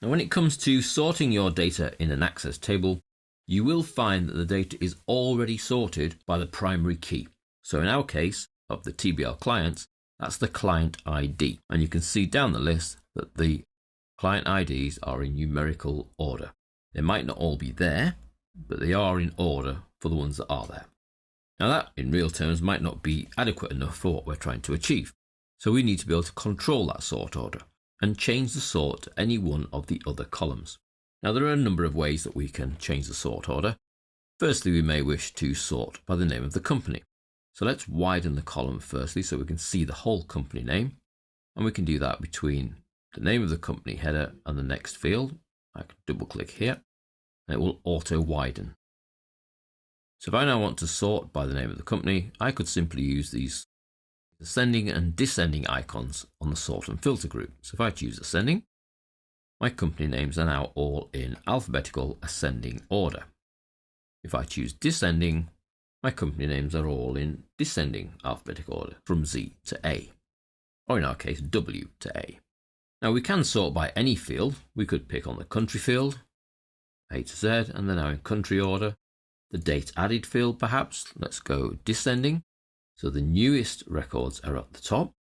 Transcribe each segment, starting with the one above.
Now, when it comes to sorting your data in an Access table, you will find that the data is already sorted by the primary key. So in our case of the TBL clients, that's the client ID. And you can see down the list that the client IDs are in numerical order. They might not all be there, but they are in order for the ones that are there. Now that, in real terms, might not be adequate enough for what we're trying to achieve. So we need to be able to control that sort order and change the sort to any one of the other columns. Now there are a number of ways that we can change the sort order. Firstly, we may wish to sort by the name of the company. So let's widen the column firstly so we can see the whole company name. And we can do that between the name of the company header and the next field. I can double click here and it will auto widen. So if I now want to sort by the name of the company, I could simply use these ascending and descending icons on the sort and filter group. So if I choose ascending, my company names are now all in alphabetical ascending order. If I choose descending, my company names are all in descending alphabetical order from Z to A, or in our case W to A. Now we can sort by any field. We could pick on the country field, A to Z, and they're now in country order. The date added field perhaps, let's go descending. So the newest records are at the top.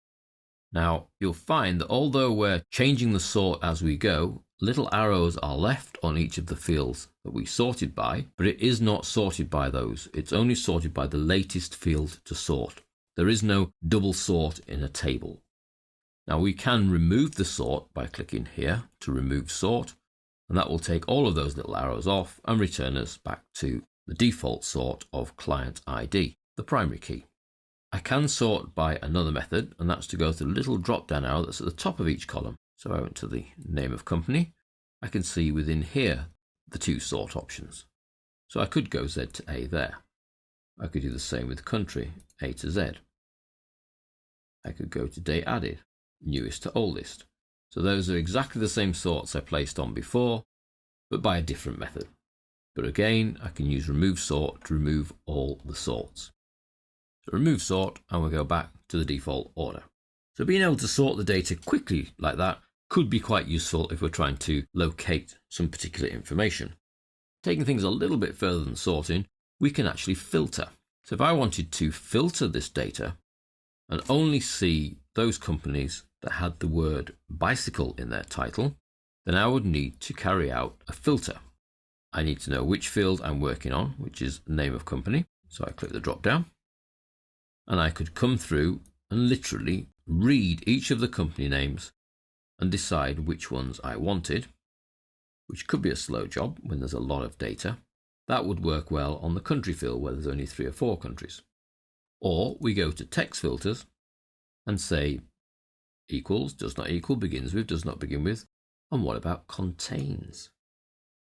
Now you'll find that although we're changing the sort as we go, little arrows are left on each of the fields that we sorted by, but it is not sorted by those. It's only sorted by the latest field to sort. There is no double sort in a table. Now we can remove the sort by clicking here to remove sort, and that will take all of those little arrows off and return us back to the default sort of client ID, the primary key. I can sort by another method, and that's to go to the little drop down arrow that's at the top of each column. So I went to the name of company. I can see within here the two sort options. So I could go Z to A there. I could do the same with country, A to Z. I could go to date added, newest to oldest. So those are exactly the same sorts I placed on before, but by a different method. But again, I can use remove sort to remove all the sorts. So remove sort, and we'll go back to the default order. So being able to sort the data quickly like that could be quite useful if we're trying to locate some particular information. Taking things a little bit further than sorting, we can actually filter. So if I wanted to filter this data and only see those companies that had the word bicycle in their title, then I would need to carry out a filter. I need to know which field I'm working on, which is name of company. So I click the drop down, and I could come through and literally read each of the company names and decide which ones I wanted, which could be a slow job when there's a lot of data. That would work well on the country field where there's only 3 or 4 countries. Or we go to text filters and say equals, does not equal, begins with, does not begin with. And what about contains?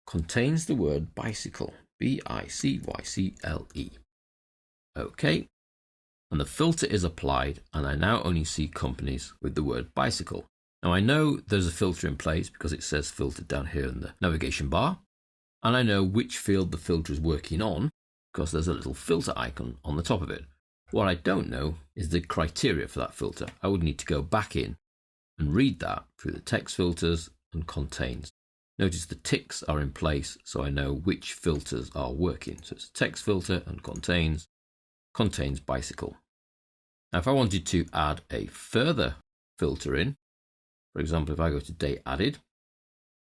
Contains the word bicycle, B-I-C-Y-C-L-E. Okay. And the filter is applied, and I now only see companies with the word bicycle. Now I know there's a filter in place because it says filtered down here in the navigation bar, and I know which field the filter is working on because there's a little filter icon on the top of it. What I don't know is the criteria for that filter. I would need to go back in and read that through the text filters and contains. Notice the ticks are in place so I know which filters are working. So it's a text filter and contains bicycle. Now, if I wanted to add a further filter in, for example, if I go to date added,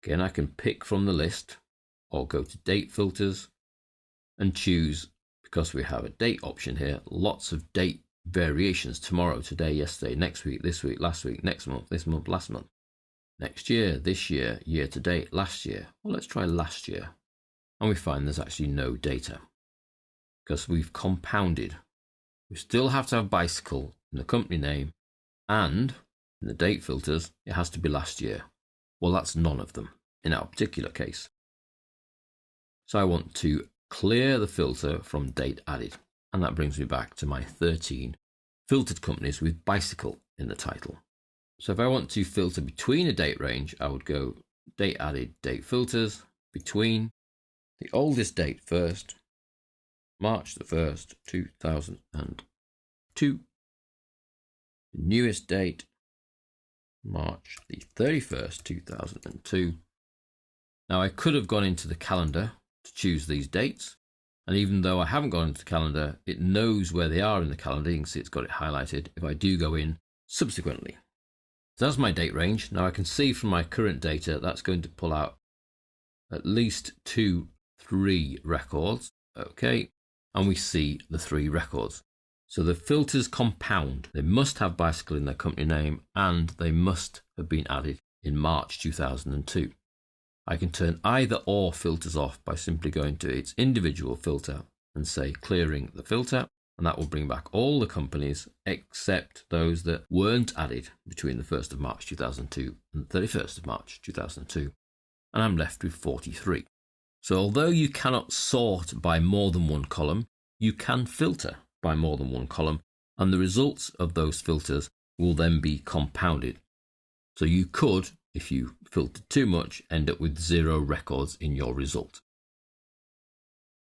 again, I can pick from the list or go to date filters and choose, because we have a date option here, lots of date variations: tomorrow, today, yesterday, next week, this week, last week, next month, this month, last month, next year, this year, year to date, last year. Well, let's try last year. And we find there's actually no data because we've compounded. We still have to have bicycle in the company name, and in the date filters, it has to be last year. Well, that's none of them in our particular case. So I want to clear the filter from date added, and that brings me back to my 13 filtered companies with bicycle in the title. So if I want to filter between a date range, I would go date added, date filters, between the oldest date first, March the 1st, 2002. The newest date, March the 31st, 2002. Now I could have gone into the calendar to choose these dates, and even though I haven't gone into the calendar, it knows where they are in the calendar. You can see it's got it highlighted if I do go in subsequently. So that's my date range. Now I can see from my current data that's going to pull out at least 2, 3 records. Okay, and we see the 3 records. So the filters compound. They must have bicycle in their company name, and they must have been added in March 2002. I can turn either or filters off by simply going to its individual filter and say clearing the filter, and that will bring back all the companies except those that weren't added between the 1st of March 2002 and the 31st of March 2002. And I'm left with 43. So although you cannot sort by more than one column, you can filter by more than one column, and the results of those filters will then be compounded. So you could, if you filtered too much, end up with 0 records in your result.